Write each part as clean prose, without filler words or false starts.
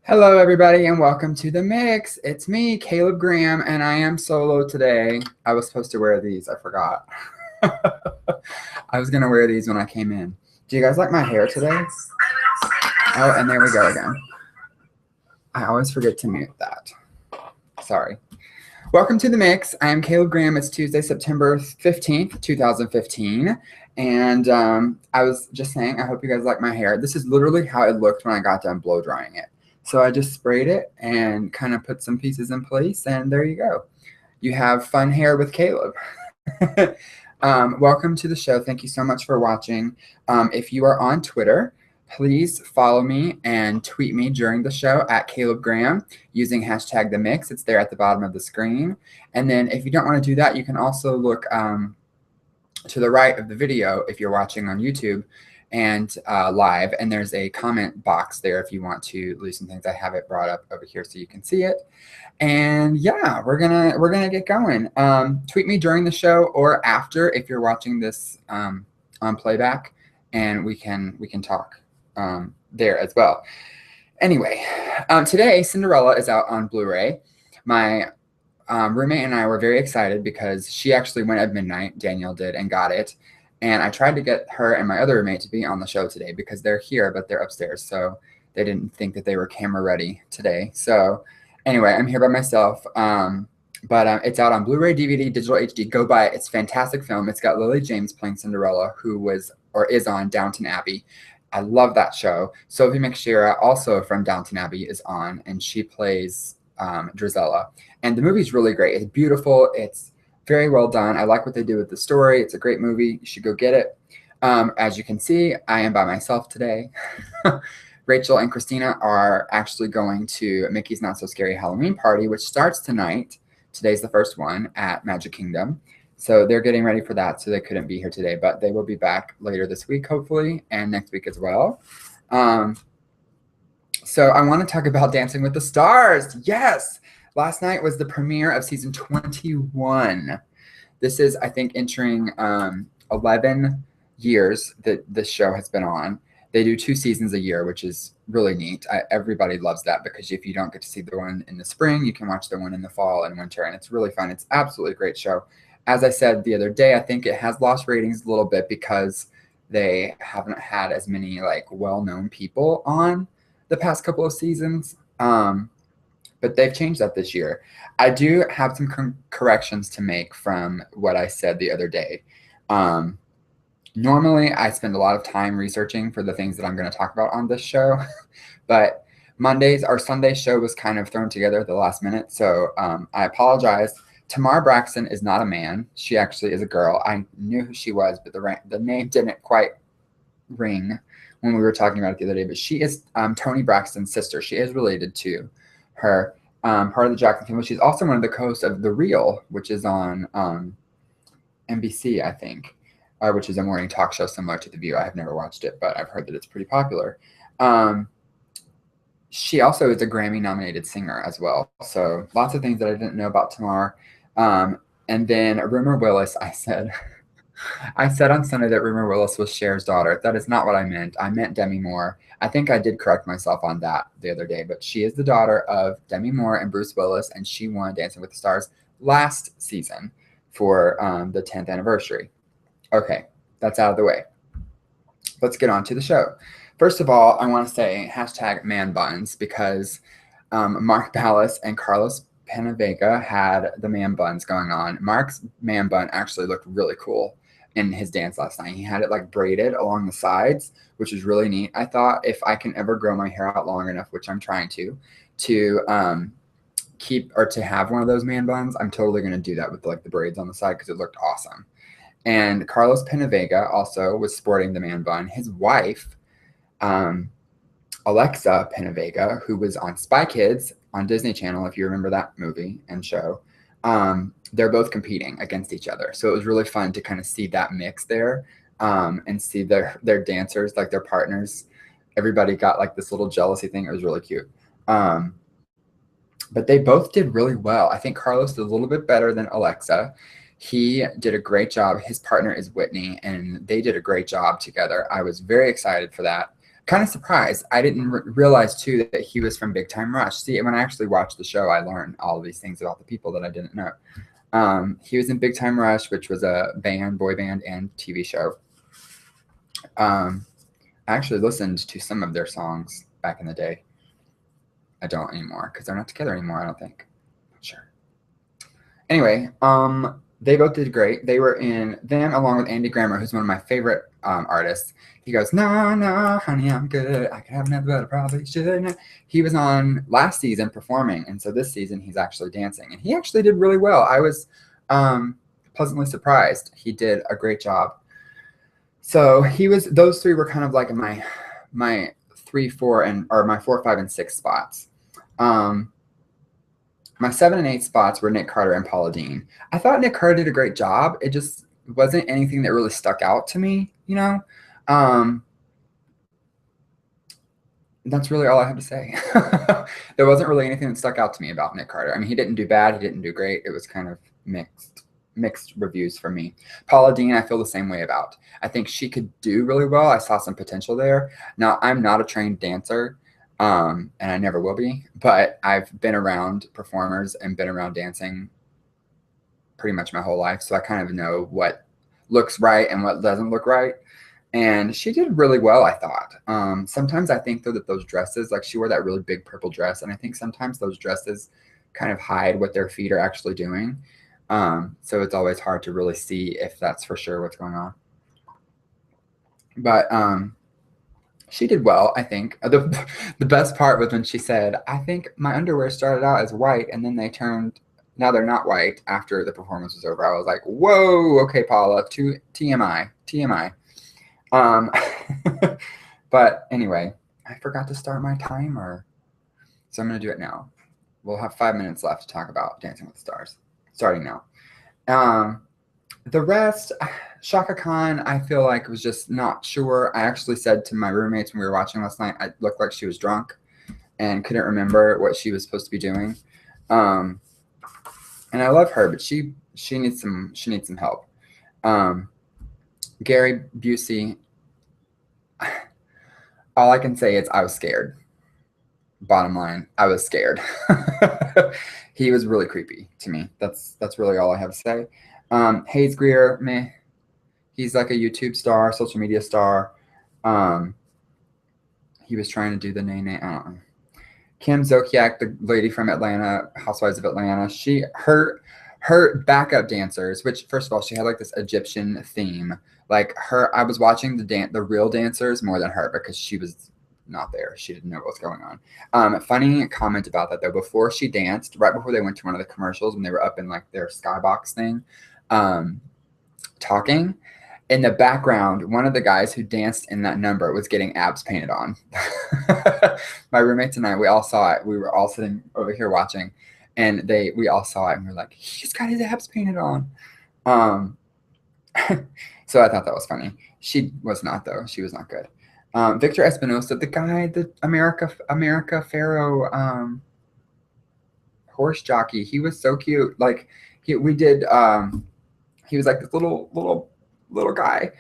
Hello, everybody, and welcome to The Mix. It's me, Caleb Graham, and I am solo today. I was supposed to wear these. I forgot. I was going to wear these when I came in. Do you guys like my hair today? Oh, and there we go again. I always forget to mute that. Sorry. Welcome to The Mix. I am Caleb Graham. It's Tuesday, September 15th, 2015. And I was just saying, I hope you guys like my hair. This is literally how it looked when I got done blow drying it. So I just sprayed it and kind of put some pieces in place, and there you go. You have fun hair with Caleb. Welcome to the show. Thank you so much for watching. If you are on Twitter, please follow me and tweet me during the show at Caleb Graham using hashtag The Mix. It's there at the bottom of the screen. And then if you don't want to do that, you can also look to the right of the video if you're watching on YouTube and live, and there's a comment box there if you want to leave some things. I have it brought up over here so you can see it. And yeah, we're gonna get going. Tweet me during the show or after if you're watching this on playback, and we can talk there as well. Anyway, today Cinderella is out on Blu-ray. My roommate and I were very excited because she actually went at midnight, Danielle did, and got it. And I tried to get her and my other roommate to be on the show today because they're here, but they're upstairs. So they didn't think that they were camera ready today. So anyway, I'm here by myself. But it's out on Blu-ray, DVD, digital HD. Go buy it. It's a fantastic film. It's got Lily James playing Cinderella, who was or is on Downton Abbey. I love that show. Sophie McShera, also from Downton Abbey, is on, and she plays Drizella. And the movie's really great. It's beautiful. It's very well done. I like what they do with the story. It's a great movie. You should go get it. As you can see, I am by myself today. Rachel and Christina are actually going to Mickey's Not So Scary Halloween Party, which starts tonight. Today's the first one at Magic Kingdom. So they're getting ready for that, so they couldn't be here today, but they will be back later this week, hopefully, and next week as well. So I want to talk about Dancing with the Stars. Yes! Last night was the premiere of season 21. This is, I think, entering 11 years that this show has been on. They do 2 seasons a year, which is really neat. Everybody loves that because if you don't get to see the one in the spring, you can watch the one in the fall and winter, and it's really fun. It's absolutely a great show. As I said the other day, I think it has lost ratings a little bit because they haven't had as many like well-known people on the past couple of seasons. But they've changed that this year. I do have some corrections to make from what I said the other day. Normally, I spend a lot of time researching for the things that I'm going to talk about on this show. But our Sunday show was kind of thrown together at the last minute. So I apologize. Tamar Braxton is not a man. She actually is a girl. I knew who she was, but the name didn't quite ring when we were talking about it the other day. But she is Toni Braxton's sister. She is related to her, part of the Jackson family. She's also one of the co-hosts of The Real, which is on NBC, I think, which is a morning talk show similar to The View. I have never watched it, but I've heard that it's pretty popular. She also is a Grammy-nominated singer as well. So lots of things that I didn't know about Tamar. And then Rumor Willis, I said on Sunday that Rumor Willis was Cher's daughter. That is not what I meant. I meant Demi Moore. I think I did correct myself on that the other day, but she is the daughter of Demi Moore and Bruce Willis, and she won Dancing with the Stars last season for the 10th anniversary. Okay, that's out of the way. Let's get on to the show. First of all, I want to say hashtag man buns because Mark Ballas and Carlos Penavega had the man buns going on. Mark's man bun actually looked really cool in his dance last night. He had it like braided along the sides, which is really neat. I thought if I can ever grow my hair out long enough, which I'm trying to keep or to have one of those man buns, I'm totally going to do that with like the braids on the side because it looked awesome. And Carlos Penavega also was sporting the man bun. His wife, Alexa Penavega, who was on Spy Kids on Disney Channel, if you remember that movie and show, they're both competing against each other. So it was really fun to kind of see that mix there and see their dancers, like their partners. Everybody got like this little jealousy thing. It was really cute. But they both did really well. I think Carlos did a little bit better than Alexa. He did a great job. His partner is Whitney, and they did a great job together. I was very excited for that. Kind of surprised. I didn't realize, too, that he was from Big Time Rush. See, when I actually watched the show, I learned all of these things about the people that I didn't know. He was in Big Time Rush, which was a band, boy band, and TV show. I actually listened to some of their songs back in the day. I don't anymore because they're not together anymore, I don't think. Not sure. Anyway, they both did great. They were in them along with Andy Grammer, who's one of my favorite artists. He goes, no, no, honey, I'm good. I could have another, but I probably shouldn't. He was on last season performing, and so this season he's actually dancing, and he actually did really well. I was pleasantly surprised. He did a great job. So those three were kind of like my 3, 4, or my 4, 5, and 6 spots. My 7 and 8 spots were Nick Carter and Paula Deen. I thought Nick Carter did a great job. It just wasn't anything that really stuck out to me, you know? That's really all I have to say. There wasn't really anything that stuck out to me about Nick Carter. I mean, he didn't do bad. He didn't do great. It was kind of mixed reviews for me. Paula Deen, I feel the same way about. I think she could do really well. I saw some potential there. Now, I'm not a trained dancer, and I never will be, but I've been around performers and been around dancing pretty much my whole life, so I kind of know what looks right and what doesn't look right. And she did really well, I thought. Sometimes I think, though, that those dresses, like she wore that really big purple dress, and I think sometimes those dresses kind of hide what their feet are actually doing. So it's always hard to really see if that's for sure what's going on. But she did well, I think. The best part was when she said, I think my underwear started out as white, and then now they're not white after the performance was over. I was like, whoa, okay, Paula, TMI. But anyway, I forgot to start my timer, so I'm going to do it now. We'll have 5 minutes left to talk about Dancing with the Stars, starting now. The rest, Shaka Khan, I feel like was just not sure. I actually said to my roommates when we were watching last night, I looked like she was drunk and couldn't remember what she was supposed to be doing. And I love her, but she needs some help. Gary Busey, all I can say is I was scared. Bottom line, I was scared. He was really creepy to me. That's really all I have to say. Hayes Greer, meh. He's like a YouTube star, social media star. He was trying to do the name. I don't know. Kim Zokiak, the lady from Atlanta, Housewives of Atlanta. Her backup dancers, which first of all, she had like this Egyptian theme. Like I was watching the real dancers more than her because she was not there. She didn't know what was going on. Funny comment about that though. Before she danced, right before they went to one of the commercials, when they were up in like their skybox thing, talking, in the background, one of the guys who danced in that number was getting abs painted on. My roommates and I, we all saw it. We were all sitting over here watching, and we all saw it, and we were like, he just got his abs painted on. So I thought that was funny. She was not, though. She was not good. Victor Espinosa, the guy, the America Pharaoh horse jockey, he was so cute. Like he was like this little guy.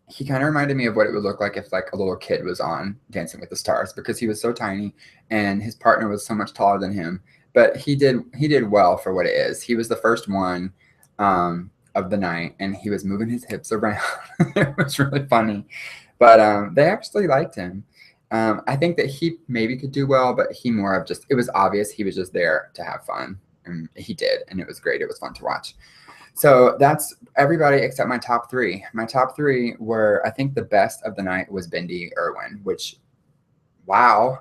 He kind of reminded me of what it would look like if like a little kid was on Dancing with the Stars, because he was so tiny and his partner was so much taller than him. But he did well for what it is. He was the first one of the night, and he was moving his hips around. It was really funny. But they actually liked him. I think that he maybe could do well, but he more of just, it was obvious he was just there to have fun. And he did, and it was great. It was fun to watch. So that's everybody except my top 3. My top 3 were, I think the best of the night was Bindi Irwin, which, wow,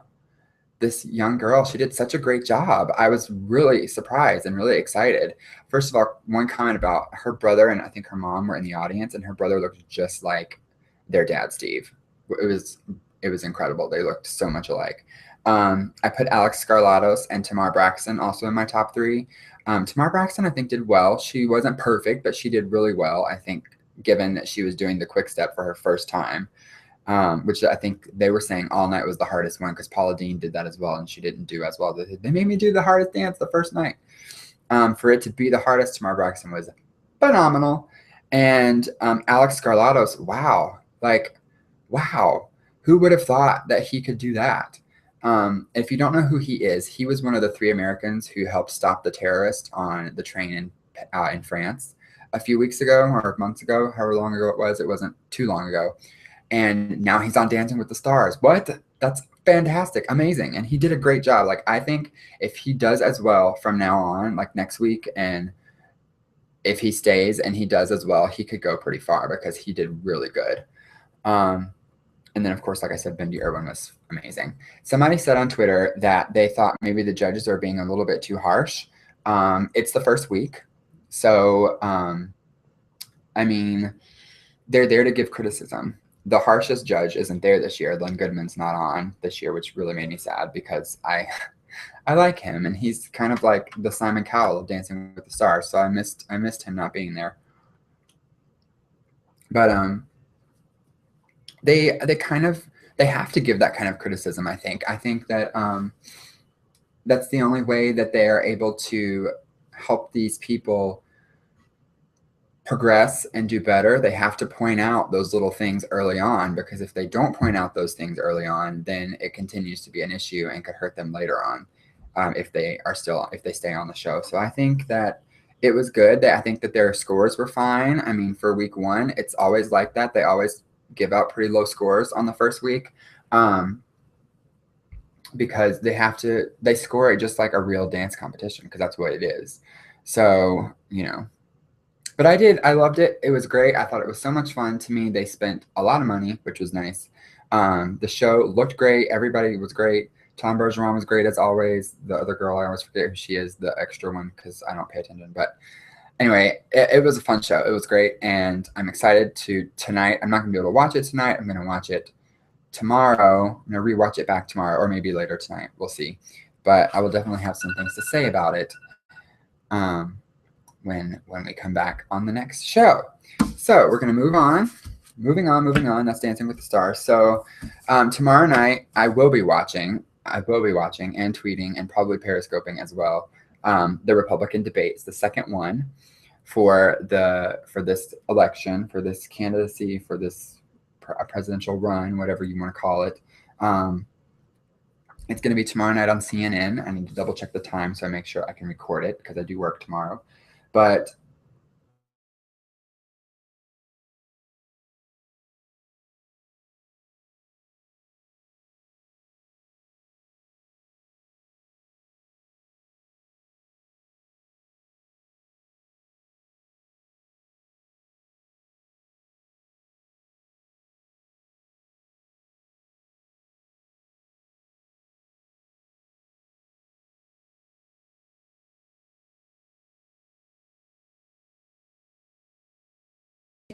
this young girl, she did such a great job. I was really surprised and really excited. First of all, one comment about her brother and I think her mom were in the audience, and her brother looked just like their dad, Steve. It was incredible. They looked so much alike. I put Alex Scarlatos and Tamar Braxton also in my top 3. Tamar Braxton, I think, did well. She wasn't perfect, but she did really well, I think, given that she was doing the quick step for her first time, which I think they were saying All Night was the hardest one because Paula Deen did that as well, and she didn't do as well. They made me do the hardest dance the first night. For it to be the hardest, Tamar Braxton was phenomenal. And Alex Scarlatos, wow. Like, wow. Who would have thought that he could do that? If you don't know who he is, he was one of the 3 Americans who helped stop the terrorist on the train in France a few weeks ago or months ago, however long ago it was. It wasn't too long ago. And now he's on Dancing with the Stars. What? That's fantastic. Amazing. And he did a great job. Like, I think if he does as well from now on, like next week, and if he stays and he does as well, he could go pretty far because he did really good. And then, of course, like I said, Bindi Irwin was amazing. Somebody said on Twitter that they thought maybe the judges are being a little bit too harsh. It's the first week. So, I mean, they're there to give criticism. The harshest judge isn't there this year. Len Goodman's not on this year, which really made me sad because I like him, and he's kind of like the Simon Cowell of Dancing with the Stars. So I missed him not being there. But they have to give that kind of criticism. I think that that's the only way that they are able to help these people progress and do better. They have to point out those little things early on, because if they don't point out those things early on, then it continues to be an issue and could hurt them later on, if they stay on the show. So I think that it was good. I think that their scores were fine. I mean, for week 1, it's always like that. They always give out pretty low scores on the first week, because they score it just like a real dance competition, because that's what it is. So, but I loved it. It was great. I thought it was so much fun. To me, they spent a lot of money, which was nice. The show looked great. Everybody was great. Tom Bergeron was great as always. The other girl, I always forget who she is, the extra one, because I don't pay attention. But anyway, it was a fun show. It was great, and I'm excited tonight. I'm not going to be able to watch it tonight. I'm going to watch it tomorrow. I'm going to rewatch it back tomorrow, or maybe later tonight. We'll see. But I will definitely have some things to say about it when we come back on the next show. So we're going to move on. Moving on. That's Dancing with the Stars. So tomorrow night, I will be watching and tweeting and probably periscoping as well, the Republican debates, the second one for this election, for this candidacy, for this presidential run, whatever you want to call it. It's going to be tomorrow night on CNN. I need to double check the time so I make sure I can record it, because I do work tomorrow. But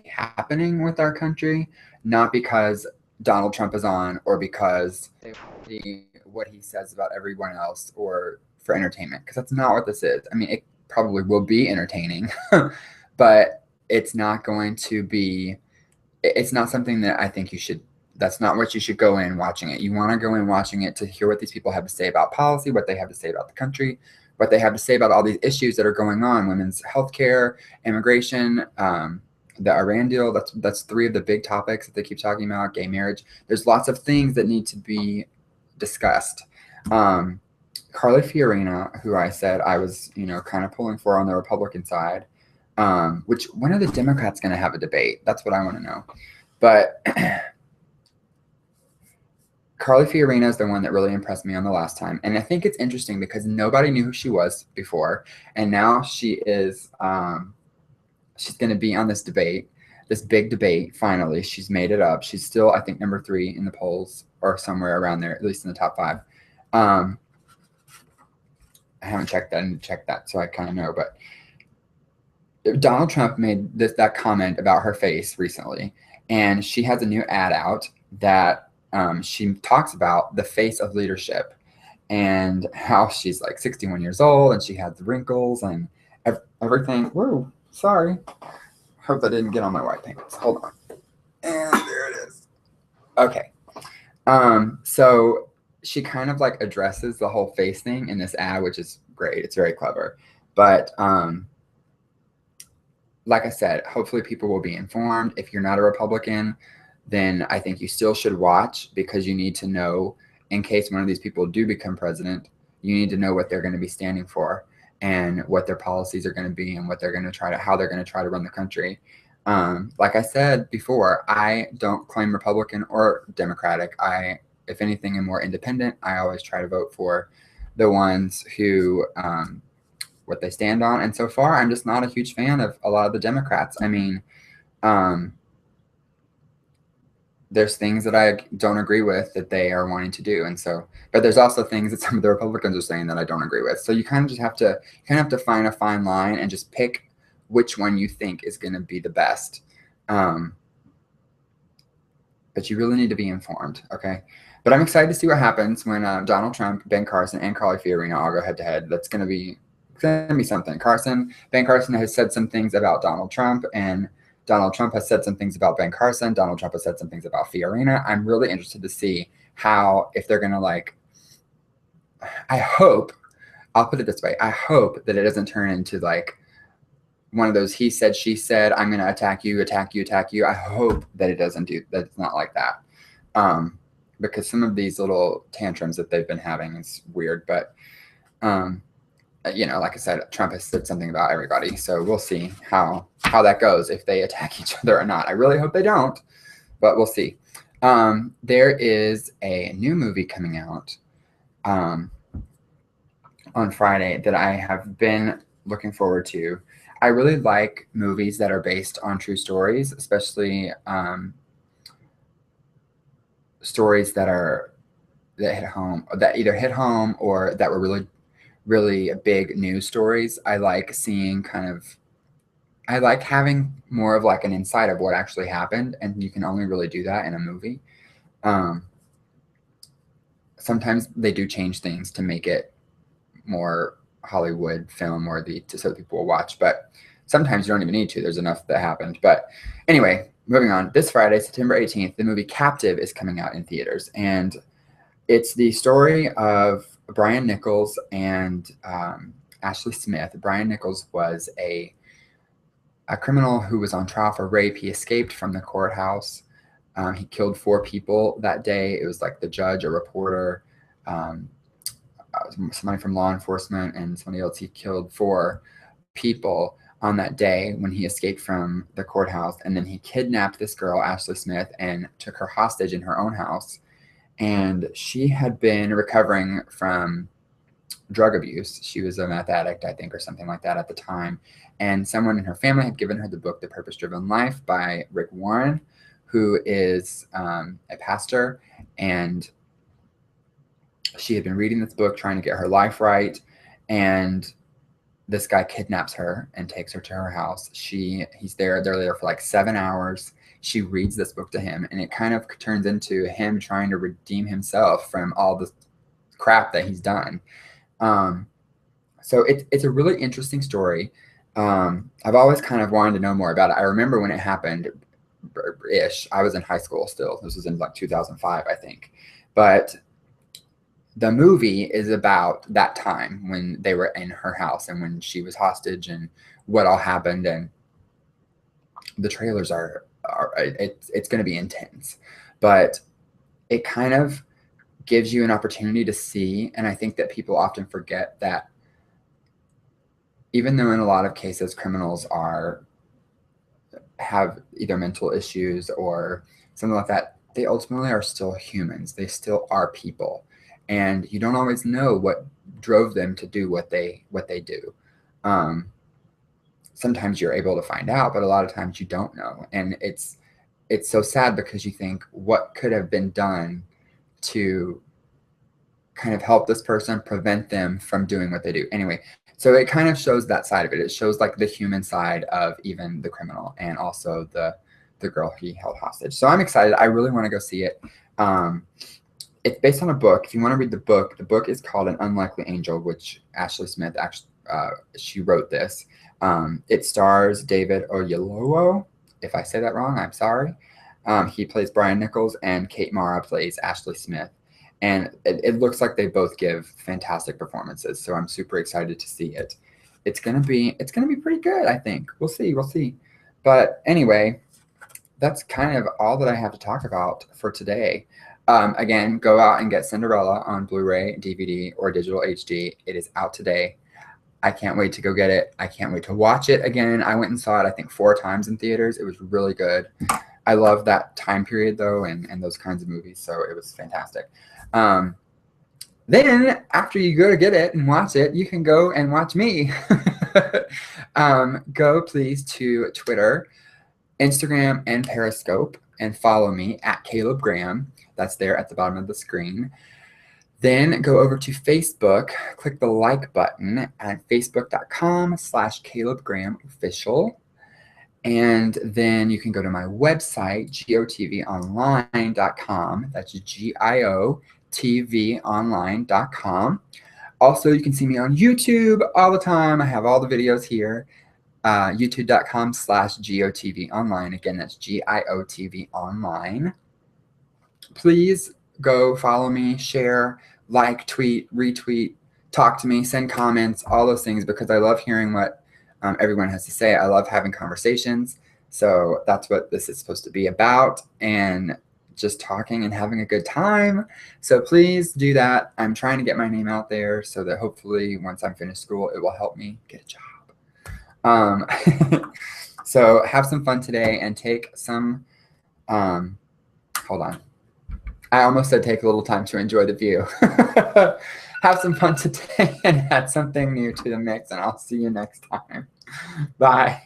happening with our country, not because Donald Trump is on, or because what he says about everyone else, or for entertainment, because that's not what this is. I mean, it probably will be entertaining, but it's not going to be. It's not something that I think you should. That's not what you should go in watching it. You want to go in watching it to hear what these people have to say about policy, what they have to say about the country, what they have to say about all these issues that are going on: women's health care, immigration, the Iran deal. That's 3 of the big topics that they keep talking about. Gay marriage. There's lots of things that need to be discussed. Carly Fiorina, who I said I was, kind of pulling for on the Republican side, which, when are the Democrats going to have a debate? That's what I want to know. But Carly Fiorina is the one that really impressed me on the last time. And I think it's interesting because nobody knew who she was before. And now she is, she's going to be on this debate, this big debate. Finally, she's made it up. She's still, I think, number 3 in the polls, or somewhere around there, at least in the top 5. I haven't checked that. I need to check that, so I kind of know. But Donald Trump made that comment about her face recently, and she has a new ad out that she talks about the face of leadership, and how she's like 61 years old and she has wrinkles and everything. Whoa, sorry. Hope that didn't get on my white pants. Hold on. And there it is. Okay. So she kind of like addresses the whole face thing in this ad, which is great. It's very clever. But like I said, hopefully people will be informed. If you're not a Republican, then I think you still should watch, because you need to know, in case one of these people do become president, you need to know what they're going to be standing for and what their policies are going to be and what they're going to try to, how they're going to try to run the country. Like I said before, I don't claim Republican or Democratic. If anything, am more independent. I always try to vote for the ones who, what they stand on. And so far, I'm just not a huge fan of a lot of the Democrats. I mean, there's things that I don't agree with that they are wanting to do. And so, but there's also things that some of the Republicans are saying that I don't agree with. So you kind of just have to, find a fine line and just pick which one you think is going to be the best. But you really need to be informed. Okay. But I'm excited to see what happens when Donald Trump, Ben Carson, and Carly Fiorina all go head to head. That's going to be something. Ben Carson has said some things about Donald Trump, and Donald Trump has said some things about Ben Carson. Donald Trump has said some things about Fiorina. I'm really interested to see how, if they're going to I hope, I'll put it this way. I hope that it doesn't turn into one of those he said, she said, I'm going to attack you, attack you, attack you. I hope that it doesn't that it's not like that. Because some of these little tantrums that they've been having is weird. But, like I said, Trump has said something about everybody. So we'll see how that goes, if they attack each other or not. I really hope they don't, but we'll see. There is a new movie coming out on Friday that I have been looking forward to. I really like movies that are based on true stories, especially stories that hit home, that either hit home or that were really, really big news stories. I like seeing I like having more of an insight of what actually happened, and you can only really do that in a movie. Sometimes they do change things to make it more Hollywood film worthy so people will watch, but sometimes you don't even need to. There's enough that happened. But anyway, moving on. This Friday, September 18th, the movie Captive is coming out in theaters, and it's the story of Brian Nichols and Ashley Smith. Brian Nichols was a criminal who was on trial for rape. He escaped from the courthouse. He killed 4 people that day. It was the judge, a reporter, somebody from law enforcement, and somebody else. He killed 4 people on that day when he escaped from the courthouse. And then he kidnapped this girl, Ashley Smith, and took her hostage in her own house. And she had been recovering from drug abuse. She was a meth addict, I think, or something like that at the time. And someone in her family had given her the book, The Purpose-Driven Life by Rick Warren, who is a pastor. And she had been reading this book, trying to get her life right. And this guy kidnaps her and takes her to her house. They're there for 7 hours. She reads this book to him, and it kind of turns into him trying to redeem himself from all the crap that he's done. So it's a really interesting story. I've always kind of wanted to know more about it. I remember when it happened, I was in high school still. This was in 2005, I think. But the movie is about that time when they were in her house and when she was hostage and what all happened. And the trailers it's going to be intense, but it kind of gives you an opportunity to see. And I think that people often forget that even though in a lot of cases criminals have either mental issues or something like that, they ultimately are still humans. They still are people. And you don't always know what drove them to do what they do. Sometimes you're able to find out, but a lot of times you don't know. And it's so sad, because you think, what could have been done to kind of help this person, prevent them from doing what they do. Anyway, so it kind of shows that side of it. It shows the human side of even the criminal, and also the girl he held hostage. So I'm excited. I really want to go see it. It's based on a book. If you want to read the book is called An Unlikely Angel, which Ashley Smith actually she wrote this. It stars David Oyelowo. If I say that wrong, I'm sorry. He plays Brian Nichols, and Kate Mara plays Ashley Smith. And it looks like they both give fantastic performances. So I'm super excited to see it. it's gonna be pretty good, I think. We'll see. But anyway, that's kind of all that I have to talk about for today. Again, go out and get Cinderella on Blu-ray, DVD, or digital HD. It is out today. I can't wait to go get it. I can't wait to watch it again. I went and saw it, I think, 4 times in theaters. It was really good. I love that time period, though, and those kinds of movies, so it was fantastic. Then, after you go to get it and watch it, you can go and watch me. Go, please, to Twitter, Instagram, and Periscope, and follow me at Caleb Graham. That's there at the bottom of the screen. Then go over to Facebook, click the like button at facebook.com/Caleb Graham Official. And then you can go to my website, GIOTVonline.com. That's GIOTVonline.com. Also, you can see me on YouTube all the time. I have all the videos here. YouTube.com/GIOTVonline. Again, that's GIOTVonline. Please go follow me, share, like, tweet, retweet, talk to me, send comments, all those things, because I love hearing what everyone has to say. I love having conversations. So that's what this is supposed to be about, and just talking and having a good time. So please do that. I'm trying to get my name out there so that hopefully once I'm finished school, it will help me get a job. So have some fun today and take some, hold on. I almost said take a little time to enjoy the view. Have some fun today and add something new to the mix, and I'll see you next time. Bye.